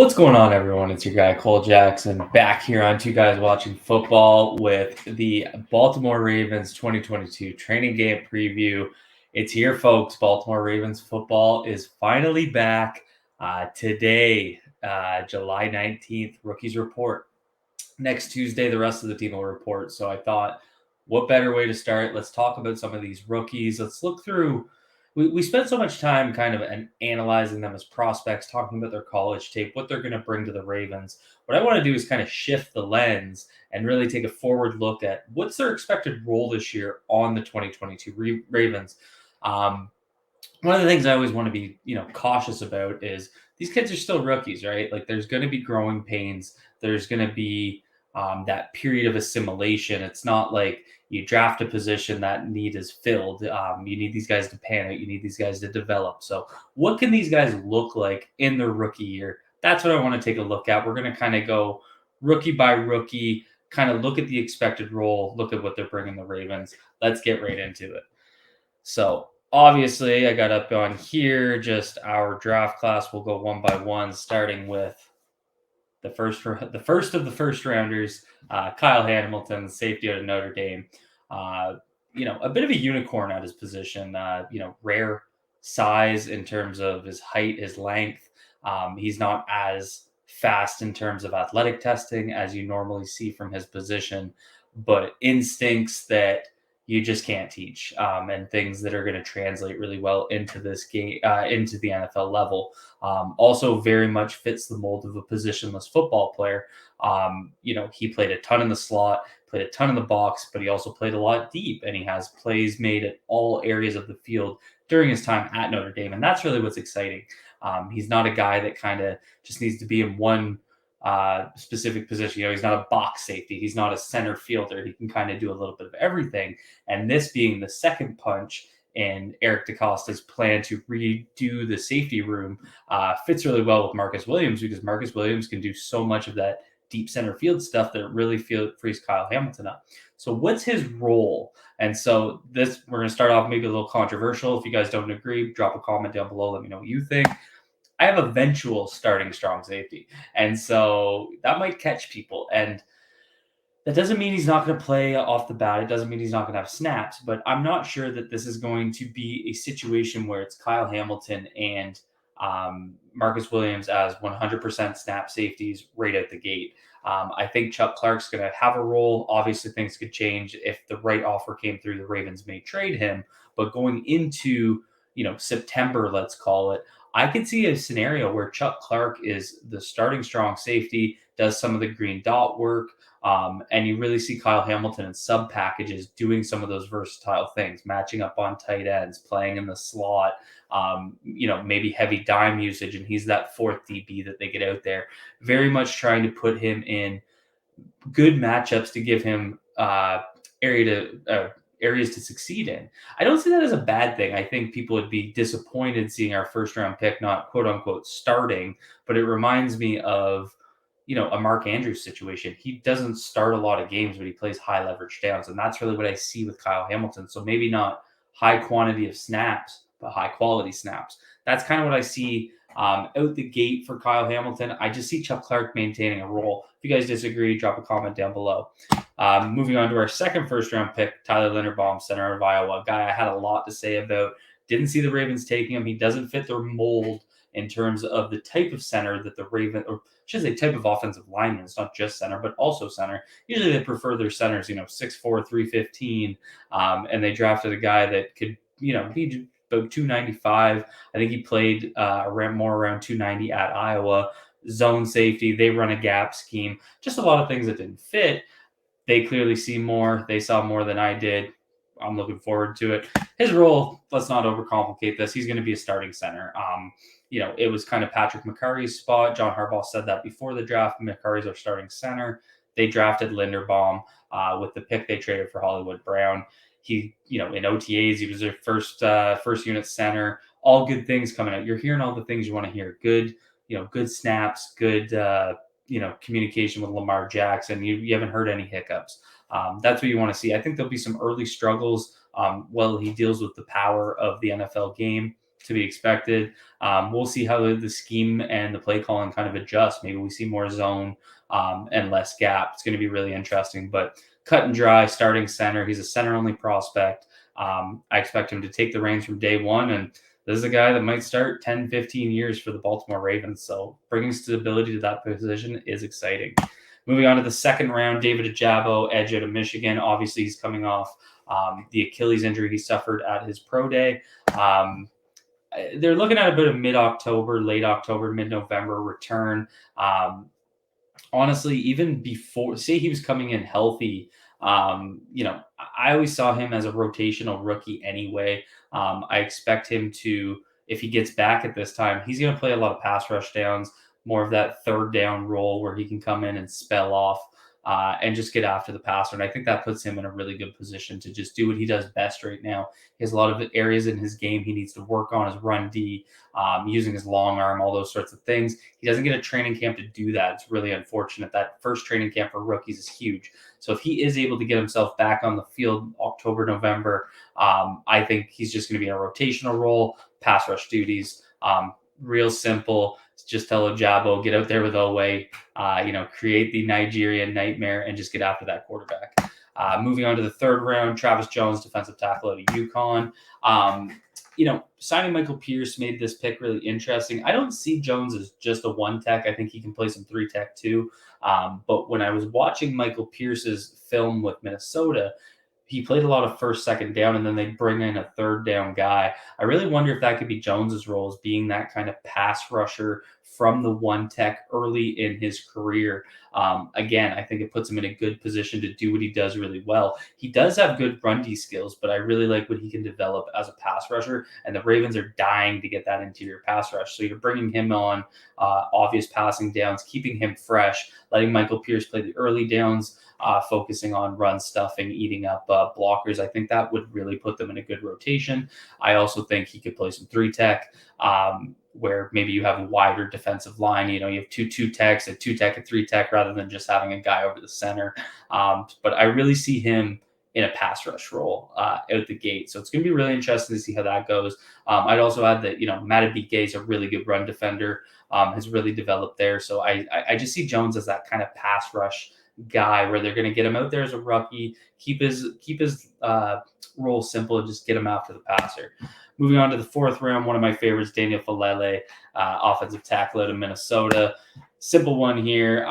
What's going on, everyone? It's your guy, Cole Jackson, back here on Two Guys Watching Football with the Baltimore Ravens 2022 training camp preview. It's here, folks. Baltimore Ravens football is finally back today, July 19th. Rookies report. Next Tuesday, the rest of the team will report. So I thought, what better way to start? Let's talk about some of these rookies. Let's look through. We spent so much time kind of analyzing them as prospects, talking about their college tape, what they're going to bring to the Ravens. What I want to do is kind of shift the lens and really take a forward look at what's their expected role this year on the 2022 Ravens. One of the things I always want to be, cautious about is these kids are still rookies, right? Like there's going to be growing pains. There's going to be that period of assimilation. It's not like you draft a position that need is filled. You need these guys to pan out. You need these guys to develop. So what can these guys look like in their rookie year? That's what I want to take a look at. We're going to kind of go rookie by rookie, kind of look at the expected role, look at what they're bringing the Ravens. Let's get right into it. So obviously, I got up on here, just our draft class. We'll go one by one, starting with the first of the first rounders, Kyle Hamilton, safety out of Notre Dame. A bit of a unicorn at his position. Rare size in terms of his height, his length. He's not as fast in terms of athletic testing as you normally see from his position, but instincts that you just can't teach, and things that are going to translate really well into this game, into the NFL level. Also very much fits the mold of a positionless football player. He played a ton in the slot, played a ton in the box, but he also played a lot deep, and he has plays made at all areas of the field during his time at Notre Dame. And that's really what's exciting. He's not a guy that kind of just needs to be in one specific position. He's not a box safety. He's not a center fielder. He can kind of do a little bit of everything. And this being the second punch in Eric DeCosta's plan to redo the safety room fits really well with Marcus Williams, because Marcus Williams can do so much of that deep center field stuff that really frees Kyle Hamilton up. So what's his role? And so we're going to start off maybe a little controversial. If you guys don't agree, drop a comment down below. Let me know what you think. I have eventual starting strong safety. And so that might catch people. And that doesn't mean he's not going to play off the bat. It doesn't mean he's not going to have snaps. But I'm not sure that this is going to be a situation where it's Kyle Hamilton and Marcus Williams as 100% snap safeties right out the gate. I think Chuck Clark's going to have a role. Obviously, things could change if the right offer came through. The Ravens may trade him. But going into September, let's call it, I could see a scenario where Chuck Clark is the starting strong safety, does some of the green dot work, and you really see Kyle Hamilton in sub packages doing some of those versatile things, matching up on tight ends, playing in the slot, maybe heavy dime usage, and he's that fourth DB that they get out there. Very much trying to put him in good matchups to give him areas to succeed in. I don't see that as a bad thing. I think people would be disappointed seeing our first round pick not quote unquote starting, but it reminds me of a Mark Andrews situation. He doesn't start a lot of games, but he plays high leverage downs, and that's really what I see with Kyle Hamilton. So maybe not high quantity of snaps, but high quality snaps. That's kind of what I see out the gate for Kyle Hamilton. I just see Chuck Clark maintaining a role. If you guys disagree, drop a comment down below. Moving on to our second first-round pick, Tyler Linderbaum, center of Iowa, a guy I had a lot to say about. Didn't see the Ravens taking him. He doesn't fit their mold in terms of the type of center that the Ravens, or should I say type of offensive lineman. It's not just center, but also center. Usually they prefer their centers, 6'4", 315, and they drafted a guy that could, be about 295. I think he played around 290 at Iowa. Zone safety, they run a gap scheme. Just a lot of things that didn't fit. They clearly see more. They saw more than I did. I'm looking forward to it. His role, let's not overcomplicate this. He's going to be a starting center. It was kind of Patrick McCurry's spot. John Harbaugh said that before the draft. McCurry's our starting center. They drafted Linderbaum with the pick they traded for Hollywood Brown. He, in OTAs, he was their first unit center. All good things coming out. You're hearing all the things you want to hear. Good snaps, good communication with Lamar Jackson. You haven't heard any hiccups. That's what you want to see. I think there'll be some early struggles while he deals with the power of the NFL game. to be expected. We'll see how the scheme and the play calling kind of adjust. Maybe we see more zone and less gap. It's going to be really interesting, but cut and dry starting center. He's a center only prospect. I expect him to take the reins from day one, and this is a guy that might start 10, 15 years for the Baltimore Ravens. So bringing stability to that position is exciting. Moving on to the second round, David Jabo, edge out of Michigan. Obviously, he's coming off the Achilles injury he suffered at his pro day. They're looking at a bit of mid-October, late October, mid-November return. Honestly, even before, say he was coming in healthy, I always saw him as a rotational rookie anyway. I expect him to, if he gets back at this time, he's going to play a lot of pass rush downs, more of that third down role where he can come in and spell off and just get after the passer. And I think that puts him in a really good position to just do what he does best right now. He has a lot of areas in his game he needs to work on, his run D, using his long arm, all those sorts of things. He doesn't get a training camp to do that. It's really unfortunate. That first training camp for rookies is huge. So if he is able to get himself back on the field October, November, I think he's just going to be in a rotational role, pass rush duties, real simple. Just tell Jabo, get out there with Owe, create the Nigerian nightmare and just get after that quarterback. Moving on to the third round, Travis Jones, defensive tackle out of UConn. Signing Michael Pierce made this pick really interesting. I don't see Jones as just a one tech. I think he can play some three tech too. But when I was watching Michael Pierce's film with Minnesota, he played a lot of first, second down, and then they bring in a third down guy. I really wonder if that could be Jones's role as being that kind of pass rusher from the one tech early in his career. Again, I think it puts him in a good position to do what he does really well. He does have good run D skills, but I really like what he can develop as a pass rusher, and the Ravens are dying to get that interior pass rush. So you're bringing him on obvious passing downs, keeping him fresh, letting Michael Pierce play the early downs, focusing on run stuffing, eating up blockers. I think that would really put them in a good rotation. I also think he could play some three tech, where maybe you have a wider defensive line. You have two techs, a two tech, a three tech, rather than just having a guy over the center. But I really see him in a pass rush role out the gate. So it's going to be really interesting to see how that goes. I'd also add that, Matabike is a really good run defender, has really developed there. So I just see Jones as that kind of pass rush guy where they're going to get him out there as a rookie, keep his role simple, and just get him after the passer. Moving on to the fourth round, one of my favorites, Daniel Fellaille, offensive tackle out of Minnesota. Simple one here.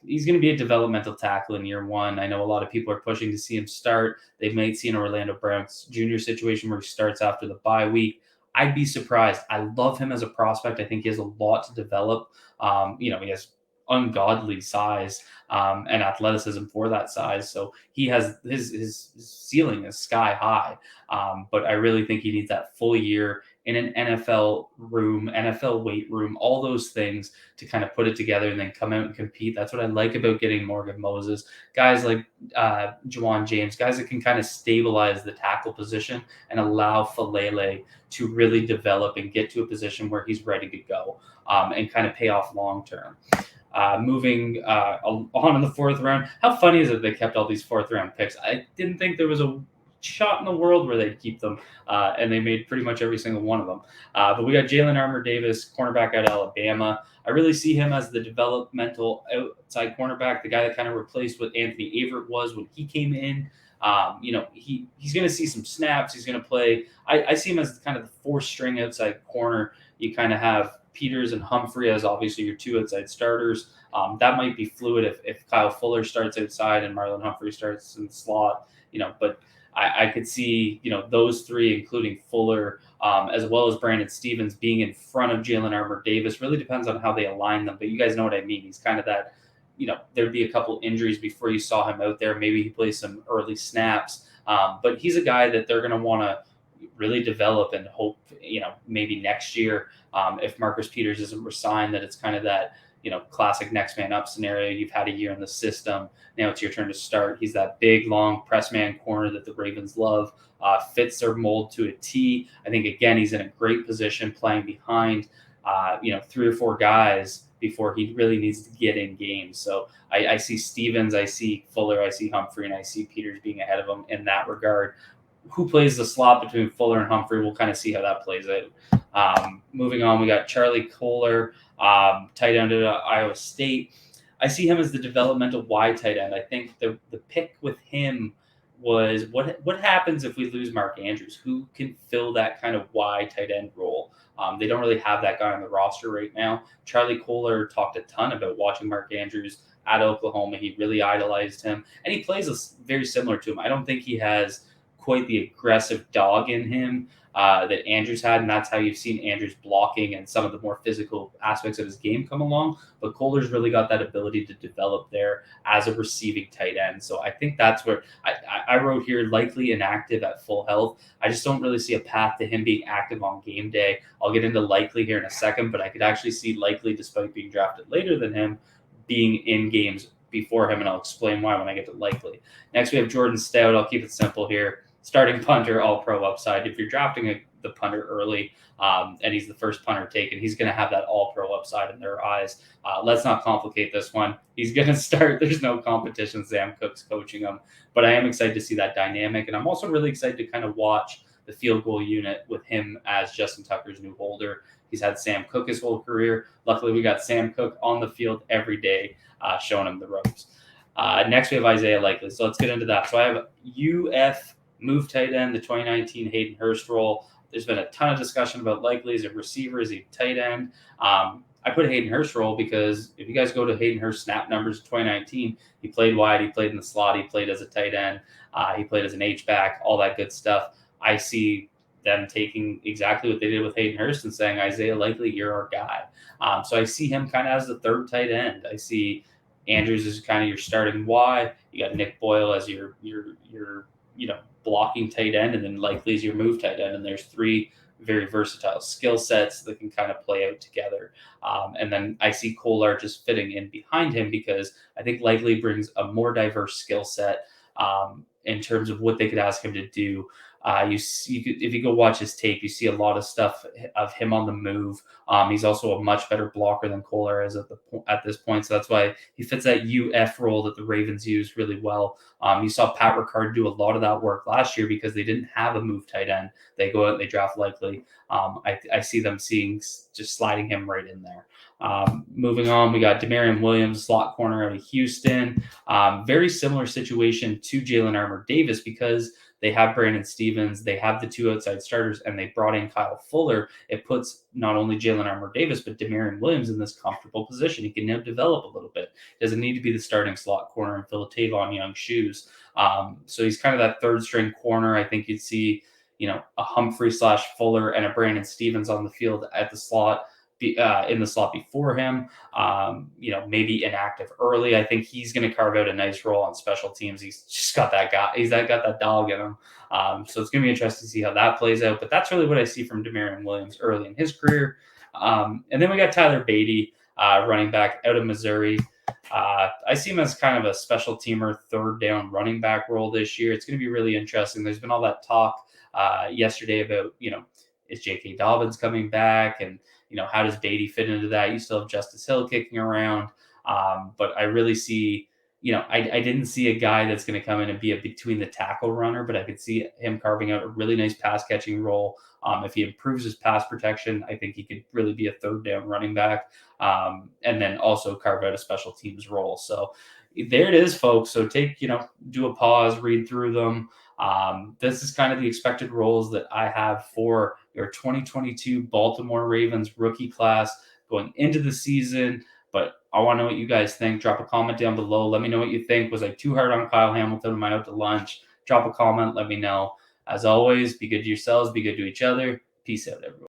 He's going to be a developmental tackle in year one. I know a lot of people are pushing to see him start. They might see an Orlando Browns Jr. situation where he starts after the bye week. I'd be surprised. I love him as a prospect. I think he has a lot to develop. He has ungodly size and athleticism for that size. So he has his ceiling is sky high. But I really think he needs that full year in an NFL room, NFL weight room, all those things to kind of put it together and then come out and compete. That's what I like about getting Morgan Moses, guys like Juwan James, guys that can kind of stabilize the tackle position and allow Fellaille to really develop and get to a position where he's ready to go and kind of pay off long term. Moving on in the fourth round. How funny is it they kept all these fourth round picks? I didn't think there was a shot in the world where they'd keep them, and they made pretty much every single one of them. But we got Jalen Armour Davis, cornerback out of Alabama. I really see him as the developmental outside cornerback, the guy that kind of replaced what Anthony Averett was when he came in. He's going to see some snaps. He's going to play. I see him as kind of the fourth string outside corner. You kind of have Peters and Humphrey as obviously your two outside starters. That might be fluid if Kyle Fuller starts outside and Marlon Humphrey starts in the slot, but I could see, those three, including Fuller, as well as Brandon Stevens being in front of Jalen Armour Davis. Really depends on how they align them, but you guys know what I mean. He's kind of that, there'd be a couple injuries before you saw him out there. Maybe he plays some early snaps, but he's a guy that they're going to want to really develop and hope, maybe next year, if Marcus Peters isn't resigned, that it's kind of that, classic next man up scenario. You've had a year in the system. Now it's your turn to start. He's that big, long press man corner that the Ravens love, fits their mold to a T. I think, again, he's in a great position playing behind, 3 or 4 guys before he really needs to get in games. So I see Stevens, I see Fuller, I see Humphrey, and I see Peters being ahead of him in that regard. Who plays the slot between Fuller and Humphrey? We'll kind of see how that plays out. Moving on, we got Charlie Kohler, tight end at Iowa State. I see him as the developmental wide tight end. I think the pick with him was what happens if we lose Mark Andrews? Who can fill that kind of wide tight end role? They don't really have that guy on the roster right now. Charlie Kohler talked a ton about watching Mark Andrews at Oklahoma. He really idolized him, and he plays very similar to him. I don't think he has quite the aggressive dog in him that Andrews had, and that's how you've seen Andrews blocking and some of the more physical aspects of his game come along. But Kohler's really got that ability to develop there as a receiving tight end. So I think that's where I wrote here likely inactive at full health. I just don't really see a path to him being active on game day. I'll get into likely here in a second, but I could actually see likely, despite being drafted later than him, being in games before him, and I'll explain why when I get to likely. Next, we have Jordan Stout. I'll keep it simple here. Starting punter, all-pro upside. If you're drafting the punter early and he's the first punter taken, he's going to have that all-pro upside in their eyes. Let's not complicate this one. He's going to start. There's no competition. Sam Cook's coaching him. But I am excited to see that dynamic, and I'm also really excited to kind of watch the field goal unit with him as Justin Tucker's new holder. He's had Sam Cook his whole career. Luckily, we got Sam Cook on the field every day showing him the ropes. Next, we have Isaiah Likely. So let's get into that. So I have UF move tight end, the 2019 Hayden Hurst role. There's been a ton of discussion about Likely as a receiver, as a tight end. I put Hayden Hurst role because if you guys go to Hayden Hurst snap numbers in 2019, he played wide, he played in the slot, he played as a tight end, he played as an H-back, all that good stuff. I see them taking exactly what they did with Hayden Hurst and saying, Isaiah Likely, you're our guy. So I see him kind of as the third tight end. I see Andrews as kind of your starting Y. You got Nick Boyle as your blocking tight end, and then Likely as your move tight end. And there's three very versatile skill sets that can kind of play out together. And then I see Kohler just fitting in behind him because I think Likely brings a more diverse skill set in terms of what they could ask him to do. If you go watch his tape, you see a lot of stuff of him on the move. He's also a much better blocker than Kohler is at this point. So that's why he fits that UF role that the Ravens use really well. You saw Pat Ricard do a lot of that work last year because they didn't have a move tight end. They go out and they draft Likely. I see them just sliding him right in there. Moving on, we got Demario Williams, slot corner out of Houston. Very similar situation to Jalen Armour Davis because they have Brandon Stevens, they have the two outside starters, and they brought in Kyle Fuller. It puts not only Jalen Armour Davis, but Demario Williams in this comfortable position. He can now develop a little bit. Doesn't need to be the starting slot corner and fill Tavon Young's shoes. So he's kind of that third string corner. I think you'd see, a Humphrey / Fuller and a Brandon Stevens on the field at the slot. In the slot before him, maybe inactive early. I think he's going to carve out a nice role on special teams. He's just got that guy. He's got that dog in him. So it's going to be interesting to see how that plays out. But that's really what I see from Demario Williams early in his career. And then we got Tyler Beatty, running back out of Missouri. I see him as kind of a special teamer, third down running back role this year. It's going to be really interesting. There's been all that talk yesterday about, is J.K. Dobbins coming back? And, how does Beatty fit into that? You still have Justice Hill kicking around. But I really see, I didn't see a guy that's going to come in and be a between the tackle runner, but I could see him carving out a really nice pass catching role. If he improves his pass protection, I think he could really be a third down running back. And then also carve out a special teams role. So there it is, folks. So do a pause, read through them. This is kind of the expected roles that I have for your 2022 Baltimore Ravens rookie class going into the season. But I want to know what you guys think. Drop a comment down below. Let me know what you think. Was I too hard on Kyle Hamilton? Am I out to lunch? Drop a comment. Let me know. As always, be good to yourselves. Be good to each other. Peace out, everyone.